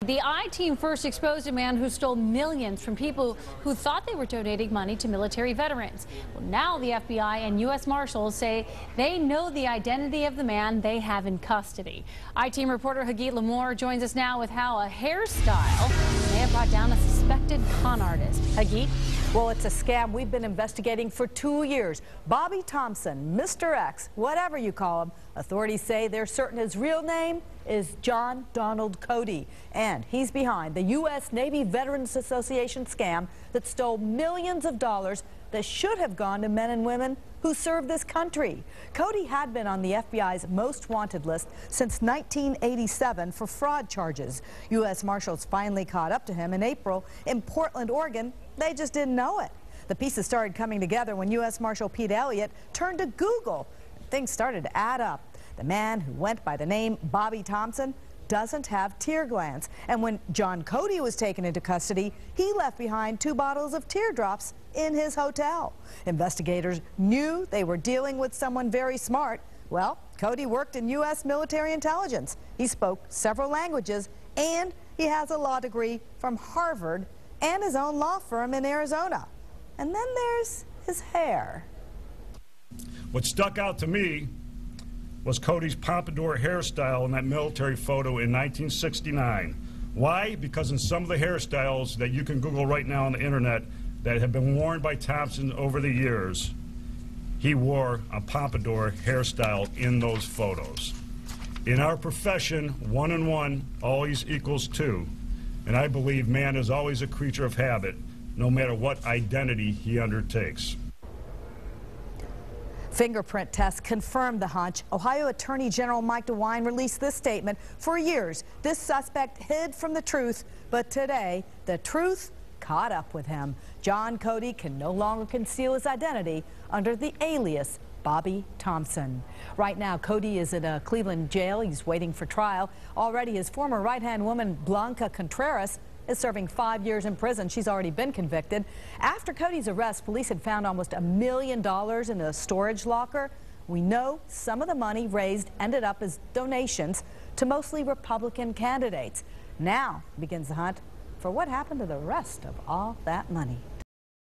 The I-Team first exposed a man who stole millions from people who thought they were donating money to military veterans. Well, now the FBI and U.S. Marshals say they know the identity of the man they have in custody. I-Team reporter Hagit Lamore joins us now with how a hairstyle may have brought down a suspected con artist. Hagit? Well, it's a scam we've been investigating for 2 years. Bobby Thompson, Mr. X, whatever you call him, authorities say they're certain his real name is John Donald Cody, and he's behind the U.S. Navy Veterans Association scam that stole millions of dollars that should have gone to men and women who serve this country. Cody had been on the FBI's most wanted list since 1987 for fraud charges. U.S. Marshals finally caught up to him in April in Portland, Oregon. They just didn't know it. The pieces started coming together when U.S. Marshal Pete Elliott turned to Google. Things started to add up. The man who went by the name Bobby Thompson doesn't have tear glands. And when John Cody was taken into custody, he left behind 2 bottles of teardrops in his hotel. Investigators knew they were dealing with someone very smart. Well, Cody worked in U.S. military intelligence. He spoke several languages, and he has a law degree from Harvard and his own law firm in Arizona. And then there's his hair. What stuck out to me was Cody's pompadour hairstyle in that military photo in 1969. Why? Because in some of the hairstyles that you can Google right now on the internet that have been worn by Thompson over the years, he wore a pompadour hairstyle in those photos. In our profession, 1 and 1 always equals 2. And I believe man is always a creature of habit, no matter what identity he undertakes. Fingerprint tests confirmed the hunch. Ohio Attorney General Mike DeWine released this statement. For years, this suspect hid from the truth, but today, the truth caught up with him. John Cody can no longer conceal his identity under the alias Bobby Thompson. Right now, Cody is in a Cleveland jail. He's waiting for trial. Already, his former right-hand woman, Blanca Contreras, is serving 5 years in prison. She's already been convicted. After Cody's arrest, police had found almost $1 million in a storage locker. We know some of the money raised ended up as donations to mostly Republican candidates. Now begins the hunt for what happened to the rest of all that money.